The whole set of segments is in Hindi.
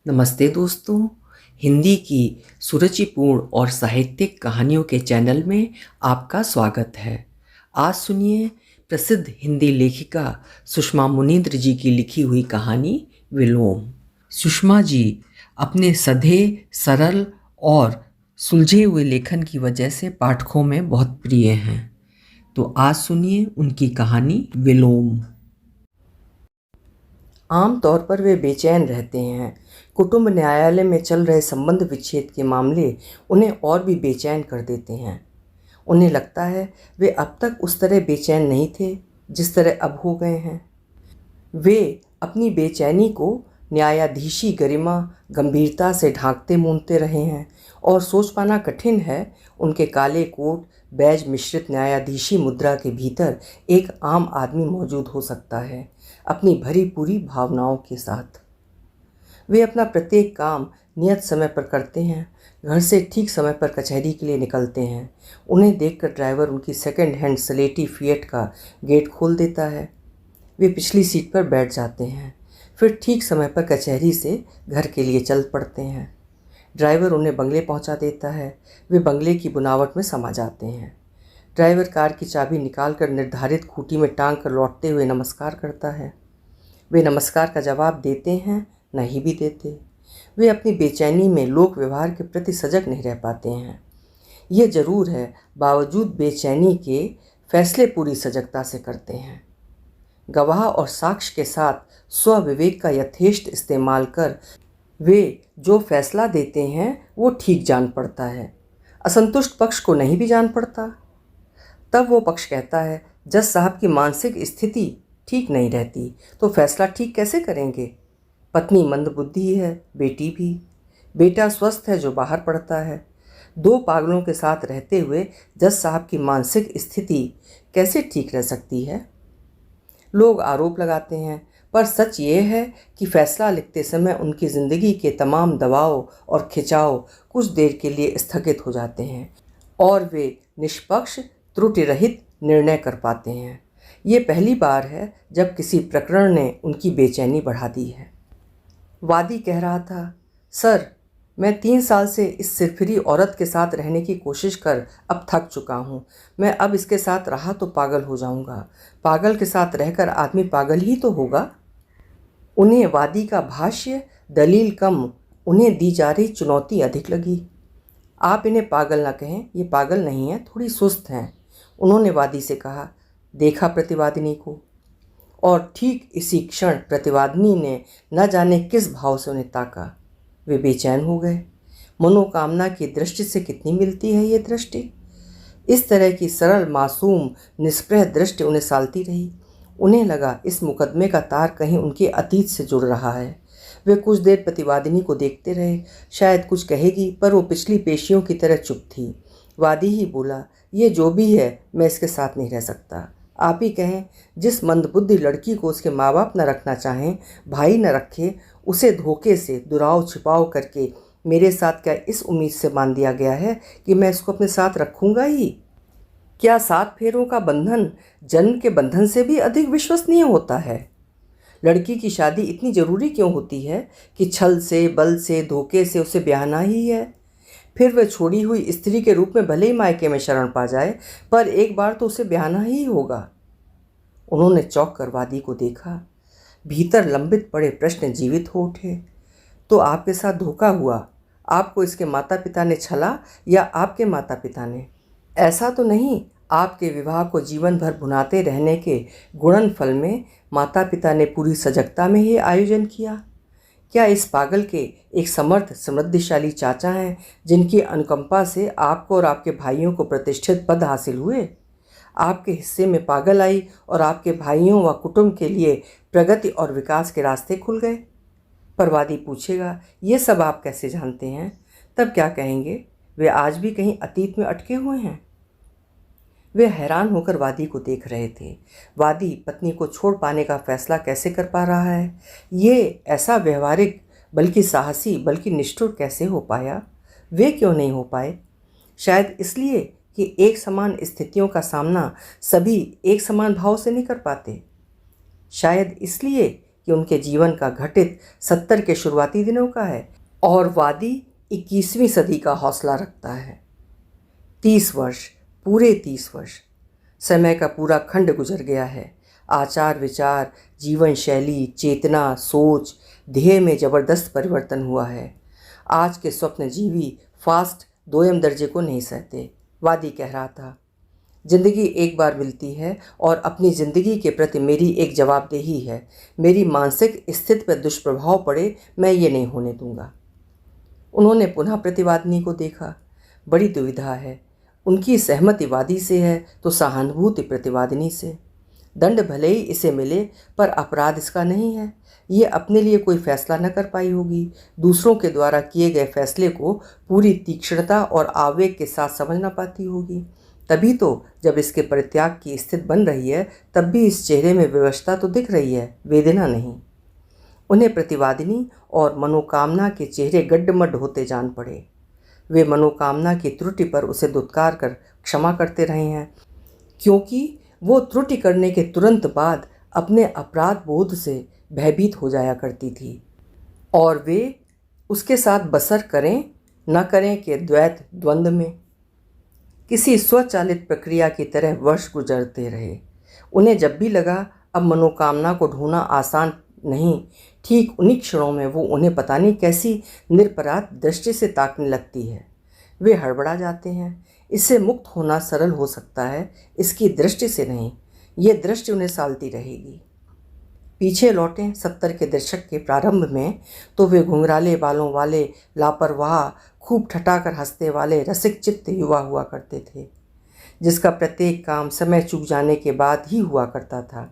नमस्ते दोस्तों। हिंदी की सुरुचिपूर्ण और साहित्यिक कहानियों के चैनल में आपका स्वागत है। आज सुनिए प्रसिद्ध हिंदी लेखिका सुषमा मुनीन्द्र जी की लिखी हुई कहानी विलोम। सुषमा जी अपने सधे, सरल और सुलझे हुए लेखन की वजह से पाठकों में बहुत प्रिय हैं। तो आज सुनिए उनकी कहानी विलोम। आम तौर पर वे बेचैन रहते हैं। कुटुंब न्यायालय में चल रहे संबंध विच्छेद के मामले उन्हें और भी बेचैन कर देते हैं। उन्हें लगता है वे अब तक उस तरह बेचैन नहीं थे जिस तरह अब हो गए हैं। वे अपनी बेचैनी को न्यायाधीशी गरिमा, गंभीरता से ढांकते मूंदते रहे हैं और सोच पाना कठिन है उनके काले कोट, बैज मिश्रित न्यायाधीशी मुद्रा के भीतर एक आम आदमी मौजूद हो सकता है, अपनी भरी पूरी भावनाओं के साथ। वे अपना प्रत्येक काम नियत समय पर करते हैं, घर से ठीक समय पर कचहरी के लिए निकलते हैं। उन्हें देखकर ड्राइवर उनकी सेकंड हैंड स्लेटी फिएट का गेट खोल देता है। वे पिछली सीट पर बैठ जाते हैं, फिर ठीक समय पर कचहरी से घर के लिए चल पड़ते हैं। ड्राइवर उन्हें बंगले पहुंचा देता है। वे बंगले की बनावट में समा जाते हैं। ड्राइवर कार की चाबी निकालकर निर्धारित खूंटी में टांग कर लौटते हुए नमस्कार करता है। वे नमस्कार का जवाब देते हैं, नहीं भी देते। वे अपनी बेचैनी में लोक व्यवहार के प्रति सजग नहीं रह पाते हैं। ये जरूर है, बावजूद बेचैनी के फैसले पूरी सजगता से करते हैं। गवाह और साक्ष्य के साथ स्वविवेक का यथेष्ट इस्तेमाल कर वे जो फैसला देते हैं वो ठीक जान पड़ता है, असंतुष्ट पक्ष को नहीं भी जान पड़ता। तब वो पक्ष कहता है, जज साहब की मानसिक स्थिति ठीक नहीं रहती तो फैसला ठीक कैसे करेंगे। पत्नी मंदबुद्धि है, बेटी भी। बेटा स्वस्थ है जो बाहर पढ़ता है। दो पागलों के साथ रहते हुए जज साहब की मानसिक स्थिति कैसे ठीक रह सकती है। लोग आरोप लगाते हैं, पर सच ये है कि फैसला लिखते समय उनकी ज़िंदगी के तमाम दबाव और खिंचाव कुछ देर के लिए स्थगित हो जाते हैं और वे निष्पक्ष, त्रुटि रहित निर्णय कर पाते हैं। ये पहली बार है जब किसी प्रकरण ने उनकी बेचैनी बढ़ा दी है। वादी कह रहा था, सर, मैं 3 साल से इस सिरफिरी औरत के साथ रहने की कोशिश कर अब थक चुका हूँ। मैं अब इसके साथ रहा तो पागल हो जाऊँगा। पागल के साथ रहकर आदमी पागल ही तो होगा। उन्हें वादी का भाष्य, दलील कम, उन्हें दी जा रही चुनौती अधिक लगी। आप इन्हें पागल ना कहें, ये पागल नहीं है, थोड़ी सुस्त हैं। उन्होंने वादी से कहा। देखा प्रतिवादिनी को, और ठीक इसी क्षण प्रतिवादिनी ने न जाने किस भाव से उन्हें ताका। वे बेचैन हो गए। मनोकामना की दृष्टि से कितनी मिलती है ये दृष्टि। इस तरह की सरल, मासूम, निष्प्रह दृष्टि उन्हें सालती रही। उन्हें लगा इस मुकदमे का तार कहीं उनके अतीत से जुड़ रहा है। वे कुछ देर प्रतिवादिनी को देखते रहे। शायद कुछ कहेगी, पर वो पिछली पेशियों की तरह चुप थी। वादी ही बोला, ये जो भी है, मैं इसके साथ नहीं रह सकता। आप ही कहें, जिस मंदबुद्धि लड़की को उसके माँ बाप न रखना चाहें, भाई न रखे, उसे धोखे से दुराव छिपाव करके मेरे साथ क्या इस उम्मीद से बांध दिया गया है कि मैं इसको अपने साथ रखूँगा ही। क्या 7 फेरों का बंधन जन्म के बंधन से भी अधिक विश्वसनीय होता है। लड़की की शादी इतनी ज़रूरी क्यों होती है कि छल से, बल से, धोखे से उसे ब्याहना ही है। फिर वह छोड़ी हुई स्त्री के रूप में भले ही मायके में शरण पा जाए, पर एक बार तो उसे ब्याहना ही होगा। उन्होंने चौंक कर वादी को देखा। भीतर लंबित पड़े प्रश्न जीवित हो उठे। तो आपके साथ धोखा हुआ? आपको इसके माता पिता ने छला या आपके माता पिता ने? ऐसा तो नहीं, आपके विवाह को जीवन भर भुनाते रहने के गुणन फल में माता पिता ने पूरी सजगता में ही आयोजन किया। क्या इस पागल के एक समर्थ, समृद्धिशाली चाचा हैं जिनकी अनुकंपा से आपको और आपके भाइयों को प्रतिष्ठित पद हासिल हुए? आपके हिस्से में पागल आई और आपके भाइयों व कुटुंब के लिए प्रगति और विकास के रास्ते खुल गए। पर वादी पूछेगा, ये सब आप कैसे जानते हैं? तब क्या कहेंगे? वे आज भी कहीं अतीत में अटके हुए हैं। वे हैरान होकर वादी को देख रहे थे। वादी पत्नी को छोड़ पाने का फैसला कैसे कर पा रहा है? ये ऐसा व्यवहारिक, बल्कि साहसी, बल्कि निष्ठुर कैसे हो पाया? वे क्यों नहीं हो पाए? शायद इसलिए कि एक समान स्थितियों का सामना सभी एक समान भाव से नहीं कर पाते। शायद इसलिए कि उनके जीवन का घटित 70 के शुरुआती दिनों का है और वादी 21वीं सदी का हौसला रखता है। 30 वर्ष, पूरे 30 वर्ष, समय का पूरा खंड गुजर गया है। आचार विचार, जीवन शैली, चेतना, सोच, ध्येय में जबरदस्त परिवर्तन हुआ है। आज के स्वप्नजीवी फास्ट दोयम दर्जे को नहीं सहते, वादी कह रहा था। जिंदगी एक बार मिलती है और अपनी ज़िंदगी के प्रति मेरी एक जवाबदेही है। मेरी मानसिक स्थिति पर दुष्प्रभाव पड़े, मैं ये नहीं होने दूंगा। उन्होंने पुनः प्रतिवादिनी को देखा। बड़ी दुविधा है। उनकी सहमति वादी से है तो सहानुभूति प्रतिवादिनी से। दंड भले ही इसे मिले पर अपराध इसका नहीं है। ये अपने लिए कोई फैसला न कर पाई होगी, दूसरों के द्वारा किए गए फैसले को पूरी तीक्ष्णता और आवेग के साथ समझ न पाती होगी। तभी तो जब इसके परित्याग की स्थिति बन रही है तब भी इस चेहरे में विवशता तो दिख रही है, वेदना नहीं। उन्हें प्रतिवादिनी और मनोकामना के चेहरे गड्ढमड्ढ होते जान पड़े। वे मनोकामना की त्रुटि पर उसे दुत्कार कर क्षमा करते रहे हैं, क्योंकि वो त्रुटि करने के तुरंत बाद अपने अपराध बोध से भयभीत हो जाया करती थी और वे उसके साथ बसर करें न करें के द्वैत द्वंद्व में किसी स्वचालित प्रक्रिया की तरह वर्ष गुजरते रहे। उन्हें जब भी लगा अब मनोकामना को ढूंढना आसान नहीं, ठीक उन्हीं क्षणों में वो उन्हें पता नहीं कैसी निरपराध दृष्टि से ताकने लगती है। वे हड़बड़ा जाते हैं। इससे मुक्त होना सरल हो सकता है, इसकी दृष्टि से नहीं। ये दृष्टि उन्हें सालती रहेगी। पीछे लौटें 70 के दशक के प्रारंभ में तो वे घुंघराले बालों वाले, लापरवाह, खूब ठठाकर हंसने वाले रसिक चित्त युवा हुआ करते थे, जिसका प्रत्येक काम समय चूक जाने के बाद ही हुआ करता था।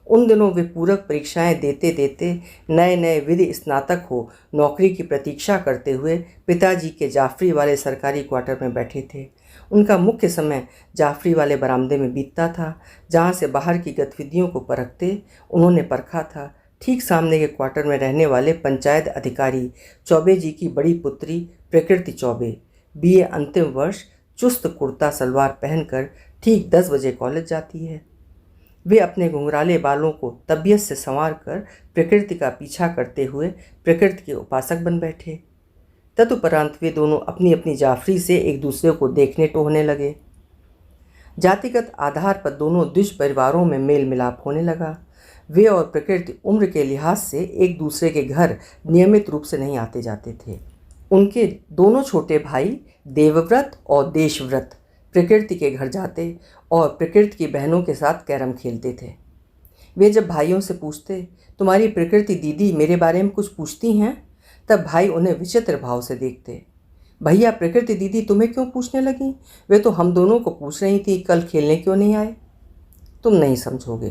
उन दिनों वे पूरक परीक्षाएं देते देते नए नए विधि स्नातक हो नौकरी की प्रतीक्षा करते हुए पिताजी के जाफरी वाले सरकारी क्वार्टर में बैठे थे। उनका मुख्य समय जाफरी वाले बरामदे में बीतता था, जहाँ से बाहर की गतिविधियों को परखते उन्होंने परखा था। ठीक सामने के क्वार्टर में रहने वाले पंचायत अधिकारी चौबे जी की बड़ी पुत्री प्रकृति चौबे BA अंतिम वर्ष चुस्त कुर्ता सलवार पहनकर ठीक 10 बजे कॉलेज जाती है। वे अपने घुंघराले बालों को तबीयत से संवार कर प्रकृति का पीछा करते हुए प्रकृति के उपासक बन बैठे। तदुपरांत वे दोनों अपनी अपनी जाफरी से एक दूसरे को देखने टोहने लगे। जातिगत आधार पर दोनों द्विज परिवारों में मेल मिलाप होने लगा। वे और प्रकृति उम्र के लिहाज से एक दूसरे के घर नियमित रूप से नहीं आते जाते थे। उनके दोनों छोटे भाई देवव्रत और देशव्रत प्रकृति के घर जाते और प्रकृति की बहनों के साथ कैरम खेलते थे। वे जब भाइयों से पूछते, तुम्हारी प्रकृति दीदी मेरे बारे में कुछ पूछती हैं, तब भाई उन्हें विचित्र भाव से देखते। भैया प्रकृति दीदी तुम्हें क्यों पूछने लगी? वे तो हम दोनों को पूछ रही थी कल खेलने क्यों नहीं आए। तुम नहीं समझोगे,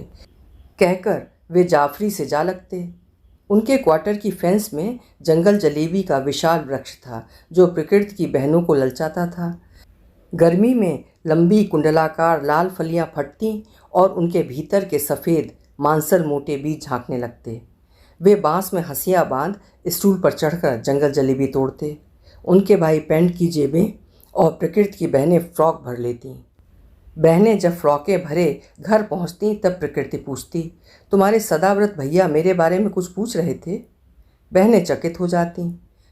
कहकर वे जाफरी से जा लगते। उनके क्वार्टर की फेंस में जंगल जलेबी का विशाल वृक्ष था जो प्रकृति की बहनों को ललचाता था। गर्मी में लंबी कुंडलाकार लाल फलियां फटती और उनके भीतर के सफ़ेद मांसल मोटे बीज झांकने लगते। वे बांस में हंसियां बांध स्टूल पर चढ़कर जंगल जलेबी तोड़ते। उनके भाई पैंट की जेबें और प्रकृति की बहनें फ्रॉक भर लेती। बहनें जब फ्रॉकें भरे घर पहुंचती तब प्रकृति पूछती, तुम्हारे सदाव्रत भैया मेरे बारे में कुछ पूछ रहे थे? बहनें चकित हो जाती।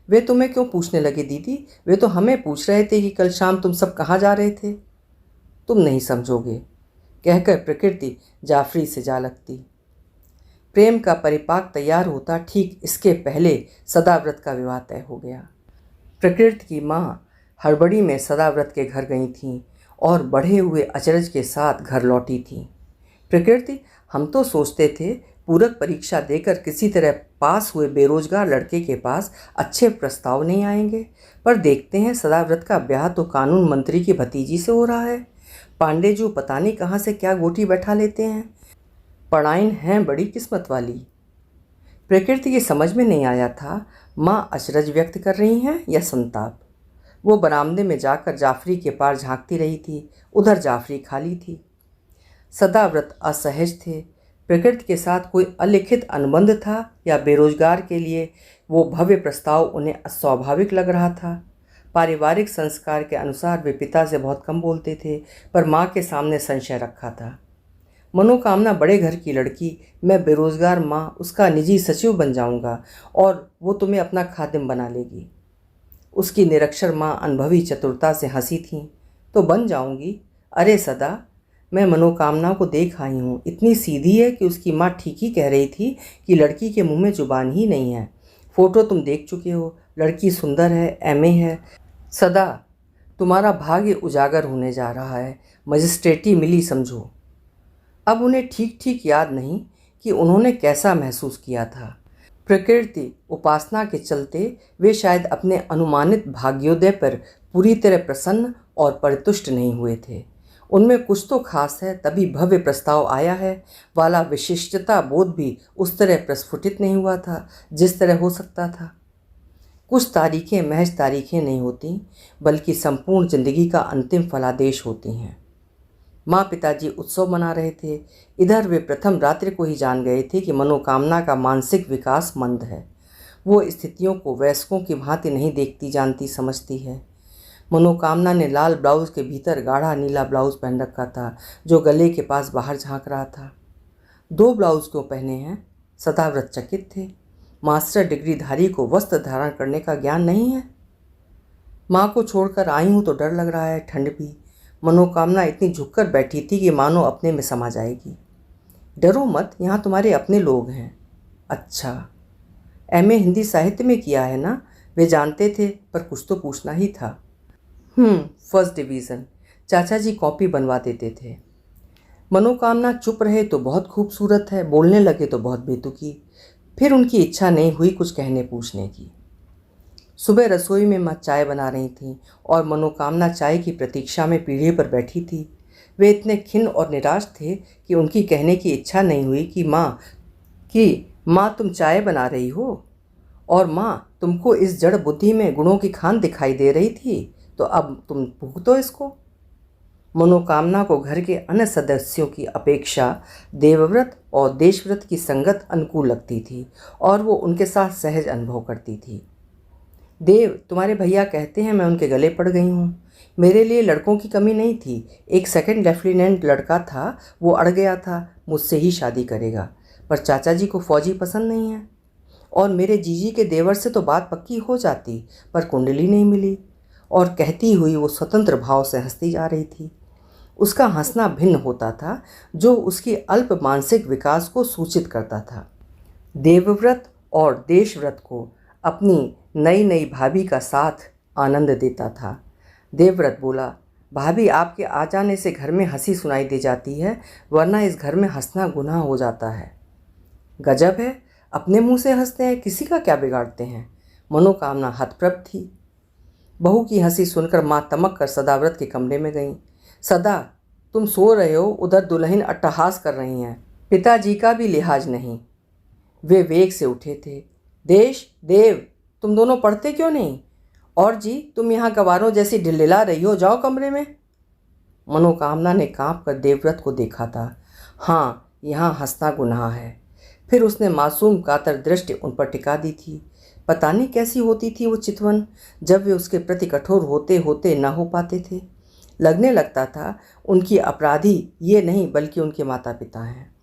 वे तुम्हें क्यों पूछने लगे दीदी? वे तो हमें पूछ रहे थे कि कल शाम तुम सब कहाँ जा रहे थे। तुम नहीं समझोगे, कहकर प्रकृति जाफरी से जा लगती। प्रेम का परिपाक तैयार होता ठीक इसके पहले सदाव्रत का विवाह तय हो गया। प्रकृति की माँ हड़बड़ी में सदाव्रत के घर गई थीं और बढ़े हुए अचरज के साथ घर लौटी थीं। प्रकृति, हम तो सोचते थे पूरक परीक्षा देकर किसी तरह पास हुए बेरोजगार लड़के के पास अच्छे प्रस्ताव नहीं आएंगे, पर देखते हैं सदाव्रत का ब्याह तो कानून मंत्री की भतीजी से हो रहा है। पांडे जी पता नहीं कहाँ से क्या गोटी बैठा लेते हैं। पढ़ाइन हैं बड़ी किस्मत वाली। प्रकृति की समझ में नहीं आया था माँ अचरज व्यक्त कर रही हैं या संताप। वो बरामदे में जाकर जाफरी के पार झांकती रही थी। उधर जाफरी खाली थी। सदाव्रत असहज थे। प्रकृति के साथ कोई अलिखित अनुबंध था या बेरोजगार के लिए वो भव्य प्रस्ताव उन्हें अस्वाभाविक लग रहा था। पारिवारिक संस्कार के अनुसार वे पिता से बहुत कम बोलते थे, पर माँ के सामने संशय रखा था। मनोकामना बड़े घर की लड़की, मैं बेरोजगार माँ उसका निजी सचिव बन जाऊंगा और वो तुम्हें अपना खादिम बना लेगी। उसकी निरक्षर माँ अनुभवी चतुरता से हंसी थी। तो बन जाऊंगी? अरे सदा, मैं मनोकामना को देख आई हूँ, इतनी सीधी है कि उसकी माँ ठीक ही कह रही थी कि लड़की के मुंह में जुबान ही नहीं है। फोटो तुम देख चुके हो, लड़की सुंदर है, एमए है। सदा, तुम्हारा भाग्य उजागर होने जा रहा है, मजिस्ट्रेटी मिली समझो। अब उन्हें ठीक ठीक याद नहीं कि उन्होंने कैसा महसूस किया था। प्रकृति उपासना के चलते वे शायद अपने अनुमानित भाग्योदय पर पूरी तरह प्रसन्न और परितुष्ट नहीं हुए थे। उनमें कुछ तो खास है, तभी भव्य प्रस्ताव आया है वाला विशिष्टता बोध भी उस तरह प्रस्फुटित नहीं हुआ था जिस तरह हो सकता था। कुछ तारीखें महज तारीखें नहीं होती, बल्कि संपूर्ण जिंदगी का अंतिम फलादेश होती हैं। माँ पिताजी उत्सव मना रहे थे। इधर वे प्रथम रात्रि को ही जान गए थे कि मनोकामना का मानसिक विकास मंद है। वो स्थितियों को वयस्कों की भांति नहीं देखती जानती समझती है। मनोकामना ने लाल ब्लाउज के भीतर गाढ़ा नीला ब्लाउज पहन रखा था जो गले के पास बाहर झांक रहा था। 2 ब्लाउज क्यों पहने हैं? सदाव्रत चकित थे। मास्टर डिग्रीधारी को वस्त्र धारण करने का ज्ञान नहीं है? माँ को छोड़कर आई हूँ तो डर लग रहा है, ठंड भी। मनोकामना इतनी झुककर बैठी थी कि मानो अपने में समा जाएगी। डरो मत, यहाँ तुम्हारे अपने लोग हैं। अच्छा, एमए हिंदी साहित्य में किया है ना? वे जानते थे, पर कुछ तो पूछना ही था। First division. चाचा जी कॉपी बनवा देते थे। मनोकामना चुप रहे तो बहुत खूबसूरत है, बोलने लगे तो बहुत बेतुकी। फिर उनकी इच्छा नहीं हुई कुछ कहने पूछने की। सुबह रसोई में माँ चाय बना रही थीं और मनोकामना चाय की प्रतीक्षा में पीढ़े पर बैठी थी। वे इतने खिन्न और निराश थे कि उनकी कहने की इच्छा नहीं हुई कि माँ तुम चाय बना रही हो, और माँ तुमको इस जड़ बुद्धि में गुणों की खान दिखाई दे रही थी, तो अब तुम भुगतो इसको। मनोकामना को घर के अन्य सदस्यों की अपेक्षा देवव्रत और देशव्रत की संगत अनुकूल लगती थी और वो उनके साथ सहज अनुभव करती थी। देव, तुम्हारे भैया कहते हैं मैं उनके गले पड़ गई हूँ। मेरे लिए लड़कों की कमी नहीं थी। एक सेकंड लेफ्टिनेंट लड़का था, वो अड़ गया था, मुझसे ही शादी करेगा। पर चाचा जी को फौजी पसंद नहीं है। और मेरे जीजी के देवर से तो बात पक्की हो जाती, पर कुंडली नहीं मिली। और कहती हुई वो स्वतंत्र भाव से हंसती जा रही थी। उसका हंसना भिन्न होता था, जो उसकी अल्प मानसिक विकास को सूचित करता था। देवव्रत और देशव्रत को अपनी नई नई भाभी का साथ आनंद देता था। देवव्रत बोला, भाभी आपके आ जाने से घर में हंसी सुनाई दे जाती है, वरना इस घर में हंसना गुनाह हो जाता है। गजब है, अपने मुंह से हंसते हैं, किसी का क्या बिगाड़ते हैं। मनोकामना हतप्रभ थी। बहू की हंसी सुनकर माँ तमक कर सदाव्रत के कमरे में गईं। सदा, तुम सो रहे हो, उधर दुल्हन अट्टहास कर रही हैं। पिताजी का भी लिहाज नहीं। वे वेग से उठे थे। देव, तुम दोनों पढ़ते क्यों नहीं? और जी, तुम यहाँ गवारों जैसी ढिलढिला रही हो, जाओ कमरे में। मनोकामना ने कांप कर देवव्रत को देखा था। हाँ, यहाँ हंसना गुनाह है। फिर उसने मासूम कातर दृष्टि उन पर टिका दी थी। पता नहीं कैसी होती थी वो चितवन, जब वे उसके प्रति कठोर होते होते न हो पाते थे। लगने लगता था उनकी अपराधी ये नहीं बल्कि उनके माता पिता हैं।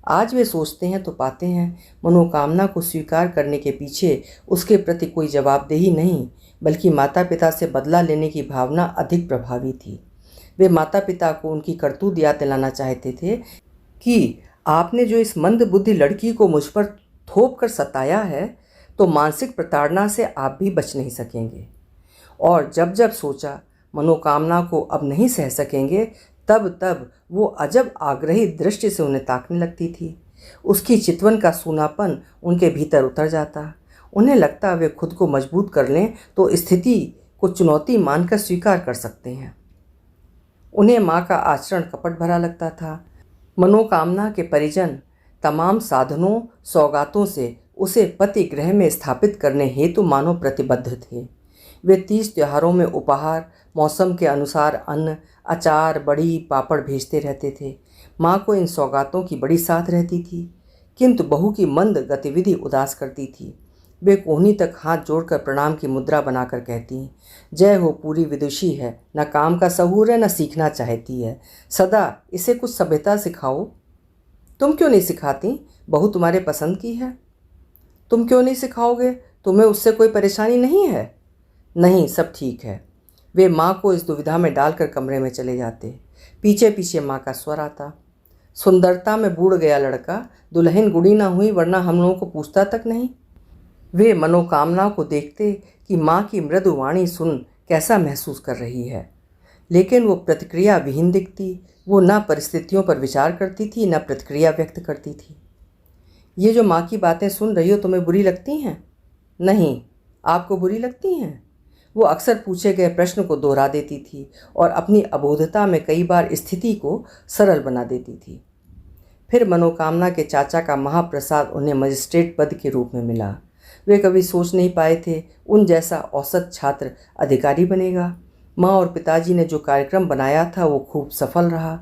आज वे सोचते हैं तो पाते हैं, मनोकामना को स्वीकार करने के पीछे उसके प्रति कोई जवाबदेही नहीं, बल्कि माता पिता से बदला लेने की भावना अधिक प्रभावी थी। वे माता पिता को उनकी करतूत याद दिलाना चाहते थे कि आपने जो इस मंद बुद्धि लड़की को मुझ पर थोप कर सताया है, तो मानसिक प्रताड़ना से आप भी बच नहीं सकेंगे। और जब जब सोचा मनोकामना को अब नहीं सह सकेंगे, तब तब वो अजब आग्रही दृष्टि से उन्हें ताकने लगती थी। उसकी चितवन का सूनापन उनके भीतर उतर जाता। उन्हें लगता वे खुद को मजबूत कर लें तो स्थिति को चुनौती मानकर स्वीकार कर सकते हैं। उन्हें माँ का आचरण कपट भरा लगता था। मनोकामना के परिजन तमाम साधनों सौगातों से उसे पति गृह में स्थापित करने हेतु मानो प्रतिबद्ध थे। वे 30 त्योहारों में उपहार, मौसम के अनुसार अन्न, अचार, बड़ी, पापड़ भेजते रहते थे। माँ को इन सौगातों की बड़ी साथ रहती थी, किंतु बहू की मंद गतिविधि उदास करती थी। वे कोहनी तक हाथ जोड़कर प्रणाम की मुद्रा बनाकर कहती, जय हो, पूरी विदुषी है, न काम का सहूर है न सीखना चाहती है, सदा इसे कुछ सभ्यता सिखाओ। तुम क्यों नहीं सिखाती? बहू तुम्हारे पसंद की है। तुम क्यों नहीं सिखाओगे? तुम्हें उससे कोई परेशानी नहीं है? नहीं, सब ठीक है। वे माँ को इस दुविधा में डालकर कमरे में चले जाते। पीछे पीछे माँ का स्वर आता, सुंदरता में बूढ़ गया लड़का, दुल्हन गुड़ी ना हुई वरना हम लोगों को पूछता तक नहीं। वे मनोकामना को देखते कि माँ की मृदु वाणी सुन कैसा महसूस कर रही है, लेकिन वो प्रतिक्रिया विहीन दिखती। वो न परिस्थितियों पर विचार करती थी न प्रतिक्रिया व्यक्त करती थी। ये जो माँ की बातें सुन रही हो तुम्हें बुरी लगती हैं? नहीं, आपको बुरी लगती हैं? वो अक्सर पूछे गए प्रश्न को दोहरा देती थी और अपनी अबोधता में कई बार स्थिति को सरल बना देती थी। फिर मनोकामना के चाचा का महाप्रसाद उन्हें मजिस्ट्रेट पद के रूप में मिला। वे कभी सोच नहीं पाए थे उन जैसा औसत छात्र अधिकारी बनेगा। माँ और पिताजी ने जो कार्यक्रम बनाया था वो खूब सफल रहा।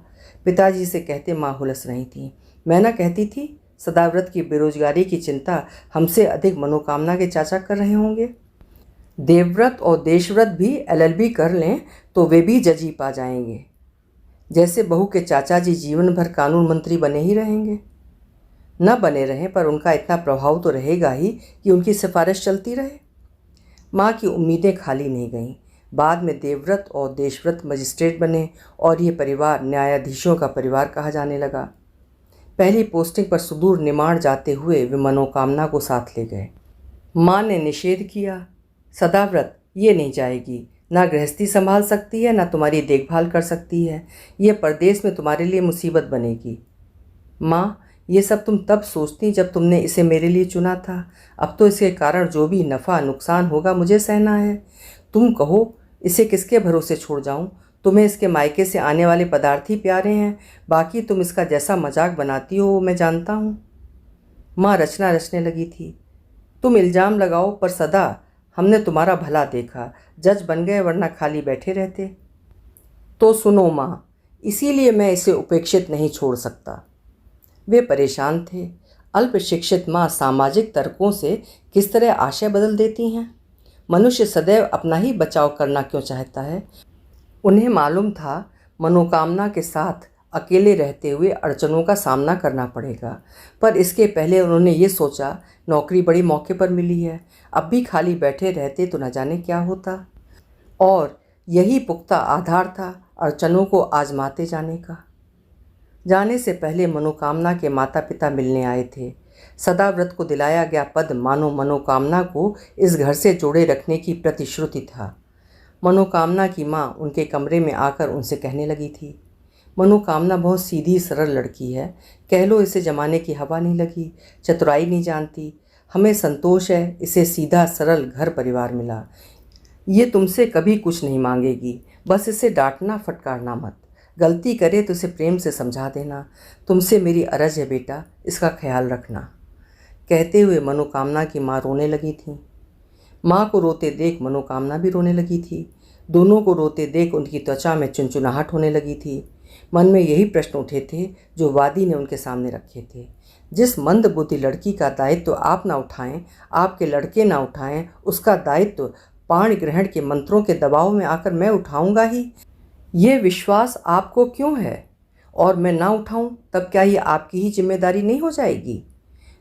पिताजी से कहते माँ हुलस रही थी, मैं ना कहती थी सदाव्रत की बेरोजगारी की चिंता हमसे अधिक मनोकामना के चाचा कर रहे होंगे। देवव्रत और देशव्रत भी LLB कर लें तो वे भी जज ही पा जाएंगे। जैसे बहू के चाचा जी जीवन भर कानून मंत्री बने ही रहेंगे। न बने रहें पर उनका इतना प्रभाव तो रहेगा ही कि उनकी सिफारिश चलती रहे। माँ की उम्मीदें खाली नहीं गईं। बाद में देवव्रत और देशव्रत मजिस्ट्रेट बने और ये परिवार न्यायाधीशों का परिवार कहा जाने लगा। पहली पोस्टिंग पर सुदूर निमाड़ जाते हुए वे मनोकामना को साथ ले गए। माँ ने निषेध किया, सदाव्रत ये नहीं जाएगी, ना गृहस्थी संभाल सकती है ना तुम्हारी देखभाल कर सकती है। ये परदेश में तुम्हारे लिए मुसीबत बनेगी। माँ, ये सब तुम तब सोचती जब तुमने इसे मेरे लिए चुना था। अब तो इसके कारण जो भी नफ़ा नुकसान होगा मुझे सहना है। तुम कहो इसे किसके भरोसे छोड़ जाऊं? तुम्हें इसके मायके से आने वाले पदार्थ ही प्यारे हैं, बाकी तुम इसका जैसा मजाक बनाती हो वो मैं जानता हूँ। माँ रचना रचने लगी थी, तुम इल्ज़ाम लगाओ पर सदा हमने तुम्हारा भला देखा, जज बन गए वरना खाली बैठे रहते। तो सुनो माँ, इसीलिए मैं इसे उपेक्षित नहीं छोड़ सकता। वे परेशान थे। अल्प शिक्षित माँ सामाजिक तर्कों से किस तरह आशय बदल देती हैं। मनुष्य सदैव अपना ही बचाव करना क्यों चाहता है? उन्हें मालूम था मनोकामना के साथ अकेले रहते हुए अड़चनों का सामना करना पड़ेगा, पर इसके पहले उन्होंने ये सोचा नौकरी बड़ी मौके पर मिली है, अब भी खाली बैठे रहते तो न जाने क्या होता। और यही पुख्ता आधार था अड़चनों को आजमाते जाने का। जाने से पहले मनोकामना के माता पिता मिलने आए थे। सदाव्रत को दिलाया गया पद मानो मनोकामना को इस घर से जोड़े रखने की प्रतिश्रुति था। मनोकामना की माँ उनके कमरे में आकर उनसे कहने लगी थी, मनोकामना बहुत सीधी सरल लड़की है, कह लो इसे जमाने की हवा नहीं लगी, चतुराई नहीं जानती। हमें संतोष है इसे सीधा सरल घर परिवार मिला। ये तुमसे कभी कुछ नहीं मांगेगी, बस इसे डांटना फटकारना मत। गलती करे तो इसे प्रेम से समझा देना। तुमसे मेरी अर्ज है बेटा, इसका ख्याल रखना। कहते हुए मनोकामना की माँ रोने लगी थी। माँ को रोते देख मनोकामना भी रोने लगी थी। दोनों को रोते देख उनकी त्वचा में चुनचुनाहट होने लगी थी। मन में यही प्रश्न उठे थे जो वादी ने उनके सामने रखे थे। जिस मंदबुद्धि लड़की का दायित्व आप ना उठाएं, आपके लड़के ना उठाएं, उसका दायित्व पाणी ग्रहण के मंत्रों के दबाव में आकर मैं उठाऊंगा ही, ये विश्वास आपको क्यों है? और मैं ना उठाऊं तब क्या ये आपकी ही जिम्मेदारी नहीं हो जाएगी?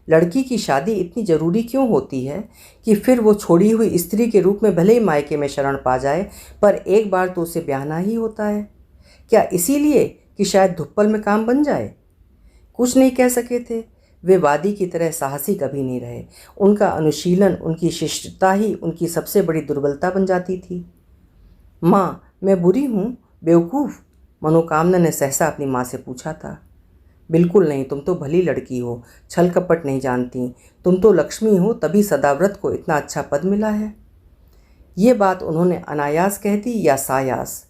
लड़की की शादी इतनी ज़रूरी क्यों होती है कि फिर वो छोड़ी हुई स्त्री के रूप में भले ही मायके में शरण पा जाए, पर एक बार तो उसे ब्याहना ही होता है? क्या इसीलिए कि शायद धुप्पल में काम बन जाए? कुछ नहीं कह सके थे। वे वादी की तरह साहसी कभी नहीं रहे। उनका अनुशीलन, उनकी शिष्टता ही उनकी सबसे बड़ी दुर्बलता बन जाती थी। माँ, मैं बुरी हूँ, बेवकूफ़? मनोकामना ने सहसा अपनी माँ से पूछा था। बिल्कुल नहीं, तुम तो भली लड़की हो, छल कपट नहीं जानती। तुम तो लक्ष्मी हो, तभी सदाव्रत को इतना अच्छा पद मिला है। ये बात उन्होंने अनायास कह दी या सायास?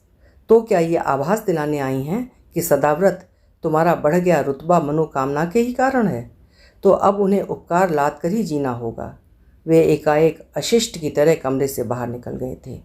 तो क्या ये आभास दिलाने आई हैं कि सदाव्रत तुम्हारा बढ़ गया रुतबा मनोकामना के ही कारण है? तो अब उन्हें उपकार लाद कर ही जीना होगा। वे एकाएक अशिष्ट की तरह कमरे से बाहर निकल गए थे।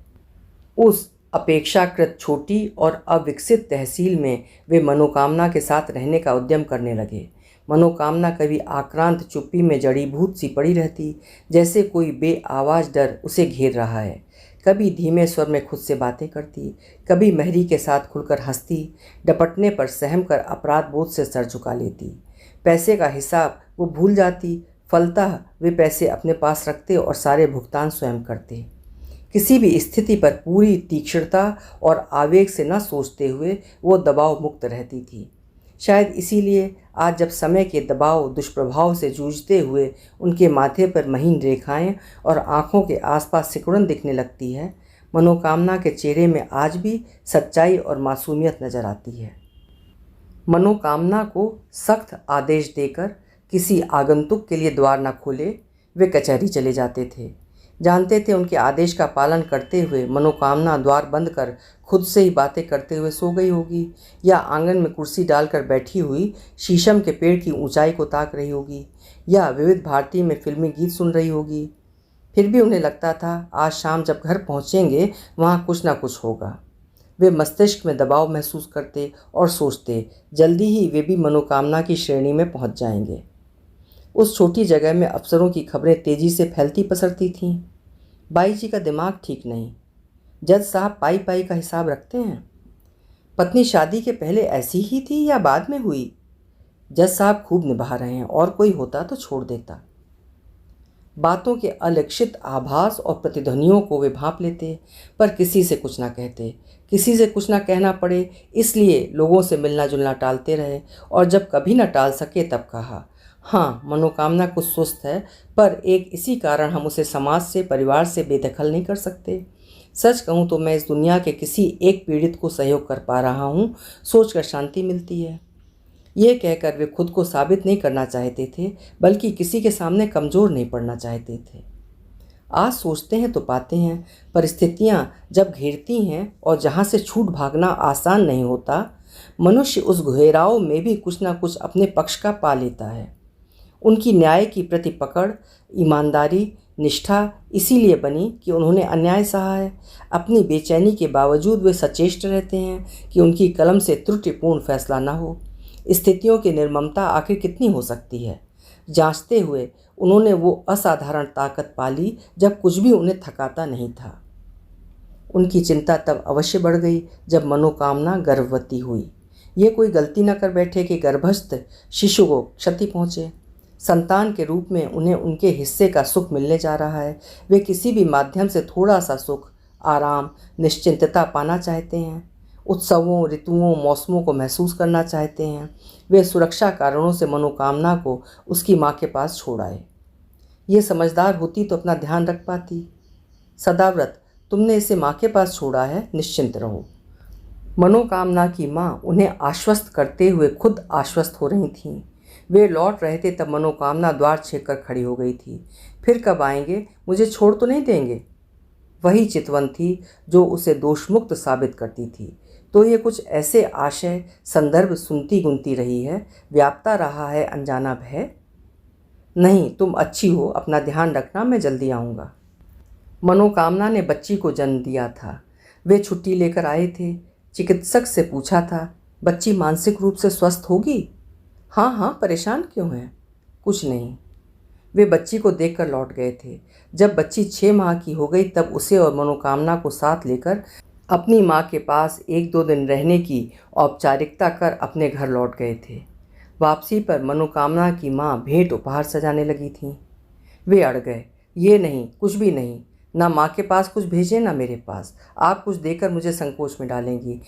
उस अपेक्षाकृत छोटी और अविकसित तहसील में वे मनोकामना के साथ रहने का उद्यम करने लगे। मनोकामना कभी आक्रांत चुप्पी में जड़ीभूत सी पड़ी रहती, जैसे कोई बेआवाज डर उसे घेर रहा है। कभी धीमे स्वर में खुद से बातें करती, कभी मेहरी के साथ खुलकर हंसती, डपटने पर सहम कर अपराध बोध से सर झुका लेती। पैसे का हिसाब वो भूल जाती, फलतः वे पैसे अपने पास रखते और सारे भुगतान स्वयं करते। किसी भी स्थिति पर पूरी तीक्ष्णता और आवेग से न सोचते हुए वो दबाव मुक्त रहती थी। शायद इसीलिए आज जब समय के दबाव दुष्प्रभाव से जूझते हुए उनके माथे पर महीन रेखाएं और आँखों के आसपास सिकुड़न दिखने लगती है, मनोकामना के चेहरे में आज भी सच्चाई और मासूमियत नजर आती है। मनोकामना को सख्त आदेश देकर किसी आगंतुक के लिए द्वार न खोले, वे कचहरी चले जाते थे। जानते थे उनके आदेश का पालन करते हुए मनोकामना द्वार बंद कर खुद से ही बातें करते हुए सो गई होगी, या आंगन में कुर्सी डालकर बैठी हुई शीशम के पेड़ की ऊंचाई को ताक रही होगी, या विविध भारती में फिल्मी गीत सुन रही होगी। फिर भी उन्हें लगता था आज शाम जब घर पहुंचेंगे वहाँ कुछ ना कुछ होगा। वे मस्तिष्क में दबाव महसूस करते और सोचते जल्दी ही वे भी मनोकामना की श्रेणी में पहुंच जाएंगे। उस छोटी जगह में अफसरों की खबरें तेजी से फैलती पसरती थीं। बाई जी का दिमाग ठीक नहीं, जज साहब पाई पाई का हिसाब रखते हैं। पत्नी शादी के पहले ऐसी ही थी या बाद में हुई? जज साहब खूब निभा रहे हैं, और कोई होता तो छोड़ देता। बातों के अलक्षित आभास और प्रतिध्वनियों को वे भांप लेते, पर किसी से कुछ ना कहते। किसी से कुछ ना कहना पड़े इसलिए लोगों से मिलना जुलना टालते रहे, और जब कभी ना टाल सके तब कहा, हाँ मनोकामना कुछ सुस्त है, पर एक इसी कारण हम उसे समाज से परिवार से बेदखल नहीं कर सकते। सच कहूँ तो मैं इस दुनिया के किसी एक पीड़ित को सहयोग कर पा रहा हूँ, सोचकर शांति मिलती है। ये कहकर वे खुद को साबित नहीं करना चाहते थे, बल्कि किसी के सामने कमज़ोर नहीं पड़ना चाहते थे। आज सोचते हैं तो पाते हैं, परिस्थितियाँ जब घेरती हैं और जहाँ से छूट भागना आसान नहीं होता, मनुष्य उस घेराव में भी कुछ ना कुछ अपने पक्ष का पा लेता है। उनकी न्याय की प्रति पकड़, ईमानदारी, निष्ठा इसीलिए बनी कि उन्होंने अन्याय सहा है। अपनी बेचैनी के बावजूद वे सचेष्ट रहते हैं कि उनकी कलम से त्रुटिपूर्ण फैसला न हो। स्थितियों की निर्ममता आखिर कितनी हो सकती है? जांचते हुए उन्होंने वो असाधारण ताकत पाली जब कुछ भी उन्हें थकाता नहीं था। उनकी चिंता तब अवश्य बढ़ गई जब मनोकामना गर्भवती हुई। ये कोई गलती न कर बैठे कि गर्भस्थ शिशु को क्षति पहुँचे। संतान के रूप में उन्हें उनके हिस्से का सुख मिलने जा रहा है। वे किसी भी माध्यम से थोड़ा सा सुख, आराम, निश्चिंतता पाना चाहते हैं। उत्सवों, ऋतुओं, मौसमों को महसूस करना चाहते हैं। वे सुरक्षा कारणों से मनोकामना को उसकी माँ के पास छोड़ आए। ये समझदार होती तो अपना ध्यान रख पाती। सदाव्रत, तुमने इसे माँ के पास छोड़ा है, निश्चिंत रहो। मनोकामना की माँ उन्हें आश्वस्त करते हुए खुद आश्वस्त हो रही थीं। वे लौट रहे थे तब मनोकामना द्वार छेड़कर खड़ी हो गई थी। फिर कब आएंगे? मुझे छोड़ तो नहीं देंगे? वही चितवन थी जो उसे दोषमुक्त साबित करती थी। तो ये कुछ ऐसे आशय संदर्भ सुनती गुनती रही है, व्यापता रहा है अनजाना भय। नहीं, तुम अच्छी हो, अपना ध्यान रखना, मैं जल्दी आऊँगा। मनोकामना ने बच्ची को जन्म दिया था। वे छुट्टी लेकर आए थे। चिकित्सक से पूछा था, बच्ची मानसिक रूप से स्वस्थ होगी? हाँ हाँ, परेशान क्यों है? कुछ नहीं। वे बच्ची को देखकर लौट गए थे। जब बच्ची 6 माह की हो गई तब उसे और मनोकामना को साथ लेकर अपनी माँ के पास 1-2 दिन रहने की औपचारिकता कर अपने घर लौट गए थे। वापसी पर मनोकामना की माँ भेंट उपहार सजाने लगी थीं। वे अड़ गए। ये नहीं, कुछ भी नहीं, ना माँ के पास कुछ भेजें ना मेरे पास। आप कुछ देकर मुझे संकोच में डालेंगी,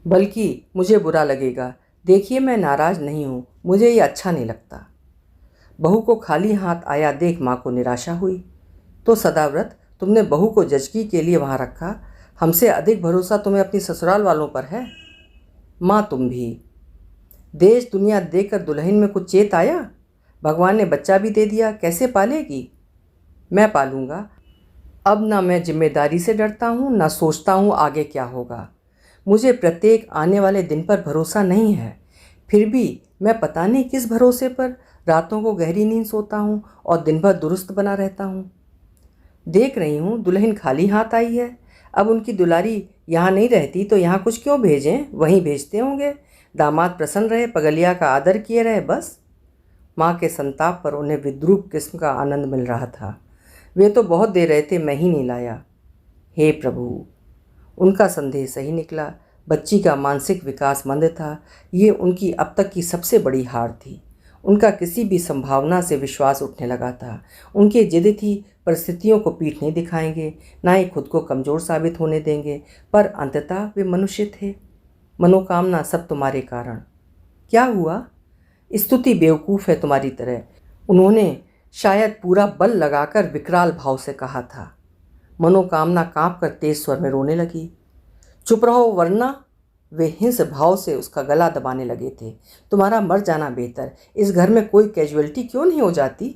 बल्कि मुझे बुरा लगेगा। देखिए, मैं नाराज़ नहीं हूँ, मुझे ये अच्छा नहीं लगता। बहू को खाली हाथ आया देख माँ को निराशा हुई। तो सदाव्रत, तुमने बहू को जचकी के लिए वहाँ रखा, हमसे अधिक भरोसा तुम्हें अपनी ससुराल वालों पर है। माँ, तुम भी देश दुनिया देखकर दुल्हन में कुछ चेत आया? भगवान ने बच्चा भी दे दिया, कैसे पालेगी? मैं पालूंगा। अब ना मैं जिम्मेदारी से डरता हूँ, ना सोचता हूँ आगे क्या होगा। मुझे प्रत्येक आने वाले दिन पर भरोसा नहीं है। फिर भी मैं पता नहीं किस भरोसे पर रातों को गहरी नींद सोता हूँ और दिन भर दुरुस्त बना रहता हूँ। देख रही हूँ दुल्हन खाली हाथ आई है। अब उनकी दुलारी यहाँ नहीं रहती तो यहाँ कुछ क्यों भेजें, वहीं भेजते होंगे। दामाद प्रसन्न रहे, पगलिया का आदर किए रहे, बस। माँ के संताप पर उन्हें विद्रूप किस्म का आनंद मिल रहा था। वे तो बहुत दे रहे थे, मैं ही नहीं लाया। हे प्रभु! उनका संदेह सही निकला। बच्ची का मानसिक विकास मंद था। ये उनकी अब तक की सबसे बड़ी हार थी। उनका किसी भी संभावना से विश्वास उठने लगा था। उनकी जिद थी, परिस्थितियों को पीठ नहीं दिखाएंगे, ना ही खुद को कमज़ोर साबित होने देंगे। पर अंततः वे मनुष्य थे। मनोकामना, सब तुम्हारे कारण। क्या हुआ? स्तुति बेवकूफ़ है तुम्हारी तरह, उन्होंने शायद पूरा बल लगाकर विकराल भाव से कहा था। मनोकामना कांपकर तेज स्वर में रोने लगी। चुप रहो वरना। वे हिंस भाव से उसका गला दबाने लगे थे। तुम्हारा मर जाना बेहतर। इस घर में कोई कैजुअलिटी क्यों नहीं हो जाती?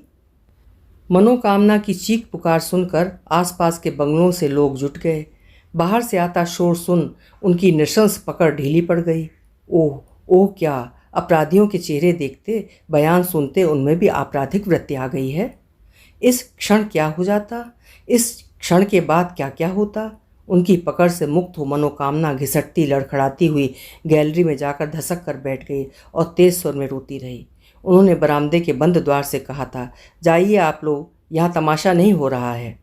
मनोकामना की चीख पुकार सुनकर आसपास के बंगलों से लोग जुट गए। बाहर से आता शोर सुन उनकी नृशंस पकड़ ढीली पड़ गई। ओह ओह, क्या अपराधियों के चेहरे देखते, बयान सुनते उनमें भी आपराधिक वृत्ति आ गई है। इस क्षण क्या हो जाता? इस क्षण के बाद क्या क्या होता? उनकी पकड़ से मुक्त हो मनोकामना घिसटती लड़खड़ाती हुई गैलरी में जाकर धसक कर बैठ गई और तेज स्वर में रोती रही। उन्होंने बरामदे के बंद द्वार से कहा था, जाइए आप लोग, यहाँ तमाशा नहीं हो रहा है।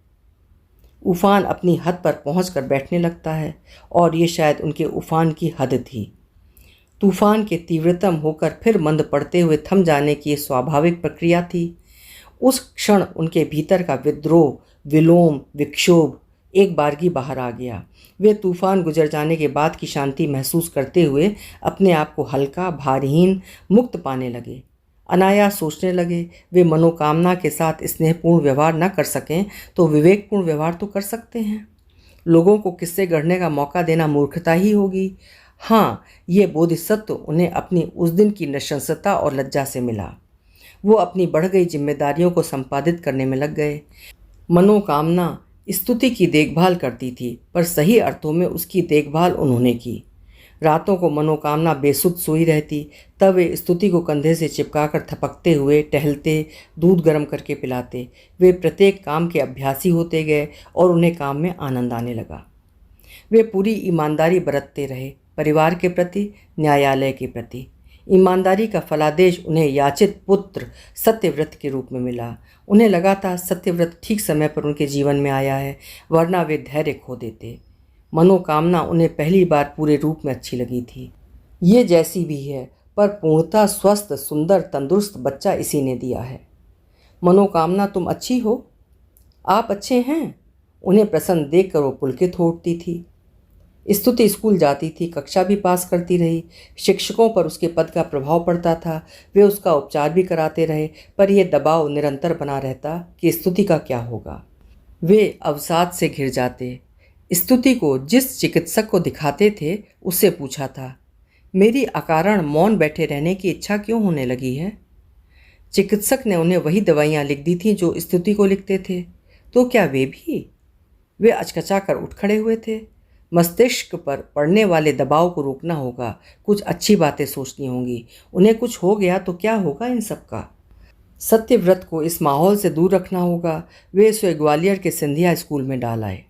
उफान अपनी हद पर पहुँच कर बैठने लगता है, और ये शायद उनके उफान की हद थी। तूफान के तीव्रतम होकर फिर मंद पड़ते हुए थम जाने की स्वाभाविक प्रक्रिया थी। उस क्षण उनके भीतर का विद्रोह, विलोम, विक्षोभ एक बारगी बाहर आ गया। वे तूफान गुजर जाने के बाद की शांति महसूस करते हुए अपने आप को हल्का, भारहीन, मुक्त पाने लगे। अनायास सोचने लगे, वे मनोकामना के साथ स्नेहपूर्ण व्यवहार न कर सकें तो विवेकपूर्ण व्यवहार तो कर सकते हैं। लोगों को किस्से गढ़ने का मौका देना मूर्खता ही होगी। हाँ, ये बोधिसत्व उन्हें अपनी उस दिन की नृशंसता और लज्जा से मिला। वो अपनी बढ़ गई जिम्मेदारियों को संपादित करने में लग गए। मनोकामना स्तुति की देखभाल करती थी, पर सही अर्थों में उसकी देखभाल उन्होंने की। रातों को मनोकामना बेसुध सोई रहती, तब वे स्तुति को कंधे से चिपकाकर थपकते हुए टहलते, दूध गर्म करके पिलाते। वे प्रत्येक काम के अभ्यासी होते गए और उन्हें काम में आनंद आने लगा। वे पूरी ईमानदारी बरतते रहे, परिवार के प्रति, न्यायालय के प्रति। ईमानदारी का फलादेश उन्हें याचित पुत्र सत्यव्रत के रूप में मिला। उन्हें लगा था सत्यव्रत ठीक समय पर उनके जीवन में आया है, वरना वे धैर्य खो देते। मनोकामना उन्हें पहली बार पूरे रूप में अच्छी लगी थी। ये जैसी भी है, पर पूर्णतः स्वस्थ, सुंदर, तंदुरुस्त बच्चा इसी ने दिया है। मनोकामना, तुम अच्छी हो? आप अच्छे हैं? उन्हें प्रसन्न देखकर वो पुलकित हो उठती थी। स्तुति स्कूल जाती थी, कक्षा भी पास करती रही। शिक्षकों पर उसके पद का प्रभाव पड़ता था, वे उसका उपचार भी कराते रहे, पर यह दबाव निरंतर बना रहता कि स्तुति का क्या होगा। वे अवसाद से घिर जाते। स्तुति को जिस चिकित्सक को दिखाते थे उससे पूछा था, मेरी अकारण मौन बैठे रहने की इच्छा क्यों होने लगी है? चिकित्सक ने उन्हें वही दवाइयाँ लिख दी थी जो स्तुति को लिखते थे। तो क्या वे भी? वे अचकचा कर उठ खड़े हुए थे। मस्तिष्क पर पड़ने वाले दबाव को रोकना होगा, कुछ अच्छी बातें सोचनी होंगी। उन्हें कुछ हो गया तो क्या होगा इन सब का? सत्यव्रत को इस माहौल से दूर रखना होगा। वे इसे ग्वालियर के सिंधिया स्कूल में डाल आए।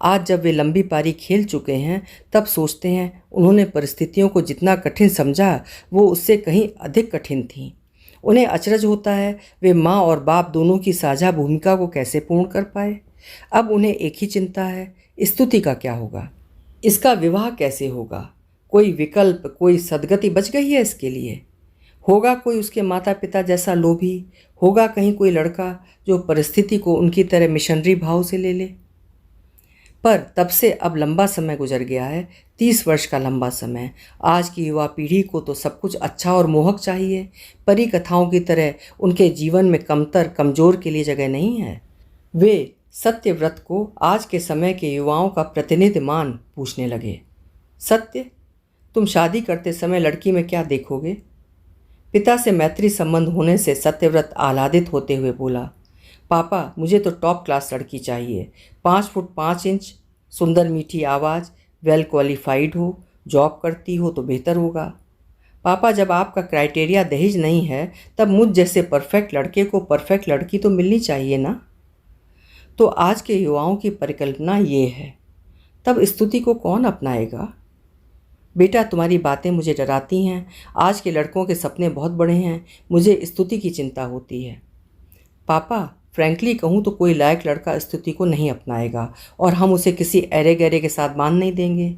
आज जब वे लंबी पारी खेल चुके हैं, तब सोचते हैं उन्होंने परिस्थितियों को जितना कठिन समझा, वो उससे कहीं अधिक कठिन थीं। उन्हें अचरज होता है वे माँ और बाप दोनों की साझा भूमिका को कैसे पूर्ण कर पाए। अब उन्हें एक ही चिंता है, स्तुति का क्या होगा? इसका विवाह कैसे होगा? कोई विकल्प, कोई सद्गति बच गई है इसके लिए? होगा कोई उसके माता पिता जैसा लोभी? होगा कहीं कोई लड़का जो परिस्थिति को उनकी तरह मिशनरी भाव से ले ले? पर तब से अब लंबा समय गुजर गया है, 30 वर्ष का लंबा समय। आज की युवा पीढ़ी को तो सब कुछ अच्छा और मोहक चाहिए। परी कथाओं की तरह उनके जीवन में कमतर, कमज़ोर के लिए जगह नहीं है। वे सत्यव्रत को आज के समय के युवाओं का प्रतिनिधि मान पूछने लगे। सत्य, तुम शादी करते समय लड़की में क्या देखोगे? पिता से मैत्री संबंध होने से सत्यव्रत आह्लादित होते हुए बोला, पापा, मुझे तो टॉप क्लास लड़की चाहिए। 5 फुट 5 इंच, सुंदर मीठी आवाज़, वेल क्वालिफाइड हो, जॉब करती हो तो बेहतर होगा। पापा, जब आपका क्राइटेरिया दहेज नहीं है, तब मुझ जैसे परफेक्ट लड़के को परफेक्ट लड़की तो मिलनी चाहिए ना। तो आज के युवाओं की परिकल्पना ये है, तब स्तुति को कौन अपनाएगा? बेटा, तुम्हारी बातें मुझे डराती हैं। आज के लड़कों के सपने बहुत बड़े हैं। मुझे स्तुति की चिंता होती है। पापा, फ्रैंकली कहूँ तो कोई लायक लड़का स्तुति को नहीं अपनाएगा और हम उसे किसी अरे गहरे के साथ बांध नहीं देंगे।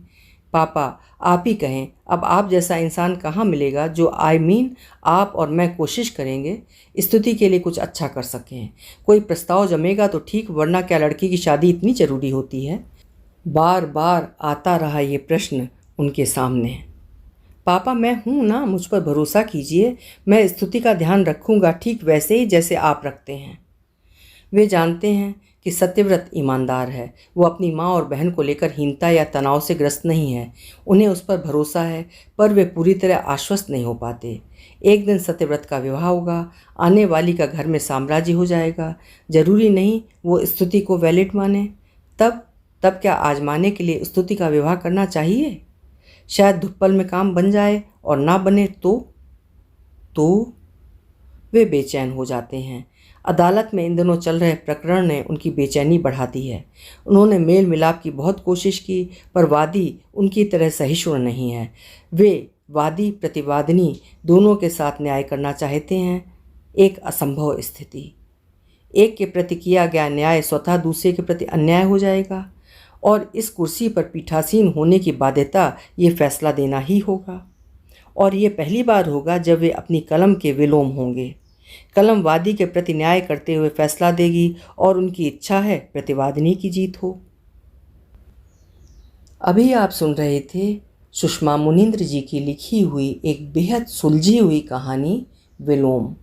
पापा, आप ही कहें, अब आप जैसा इंसान कहाँ मिलेगा जो आप और मैं कोशिश करेंगे स्तुति के लिए कुछ अच्छा कर सकें। कोई प्रस्ताव जमेगा तो ठीक, वरना क्या लड़की की शादी इतनी ज़रूरी होती है? बार बार आता रहा ये प्रश्न उनके सामने। पापा, मैं हूँ ना, मुझ पर भरोसा कीजिए। मैं स्तुति का ध्यान रखूँगा, ठीक वैसे ही जैसे आप रखते हैं। वे जानते हैं कि सत्यव्रत ईमानदार है। वो अपनी माँ और बहन को लेकर हीनता या तनाव से ग्रस्त नहीं है। उन्हें उस पर भरोसा है, पर वे पूरी तरह आश्वस्त नहीं हो पाते। एक दिन सत्यव्रत का विवाह होगा, आने वाली का घर में साम्राज्य हो जाएगा। जरूरी नहीं वो स्तुति को वैलिड माने। तब तब क्या आजमाने के लिए स्तुति का विवाह करना चाहिए? शायद धुप्पल में काम बन जाए, और ना बने तो वे बेचैन हो जाते हैं। अदालत में इन दिनों चल रहे प्रकरण ने उनकी बेचैनी बढ़ा दी है। उन्होंने मेल मिलाप की बहुत कोशिश की, पर वादी उनकी तरह सहिष्णु नहीं है। वे वादी प्रतिवादिनी दोनों के साथ न्याय करना चाहते हैं। एक असंभव स्थिति। एक के प्रति किया गया न्याय स्वतः दूसरे के प्रति अन्याय हो जाएगा, और इस कुर्सी पर पीठासीन होने की बाध्यता ये फैसला देना ही होगा। और ये पहली बार होगा जब वे अपनी कलम के विलोम होंगे। कलम वादी के प्रति न्याय करते हुए फैसला देगी, और उनकी इच्छा है प्रतिवादिनी की जीत हो। अभी आप सुन रहे थे सुषमा मुनींद्र जी की लिखी हुई एक बेहद सुलझी हुई कहानी विलोम।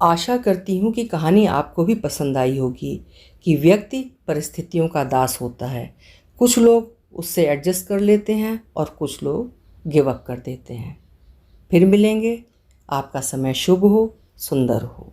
आशा करती हूँ कि कहानी आपको भी पसंद आई होगी कि व्यक्ति परिस्थितियों का दास होता है। कुछ लोग उससे एडजस्ट कर लेते हैं और कुछ लोग गिव अप कर देते हैं। फिर मिलेंगे। आपका समय शुभ हो, सुंदर हो।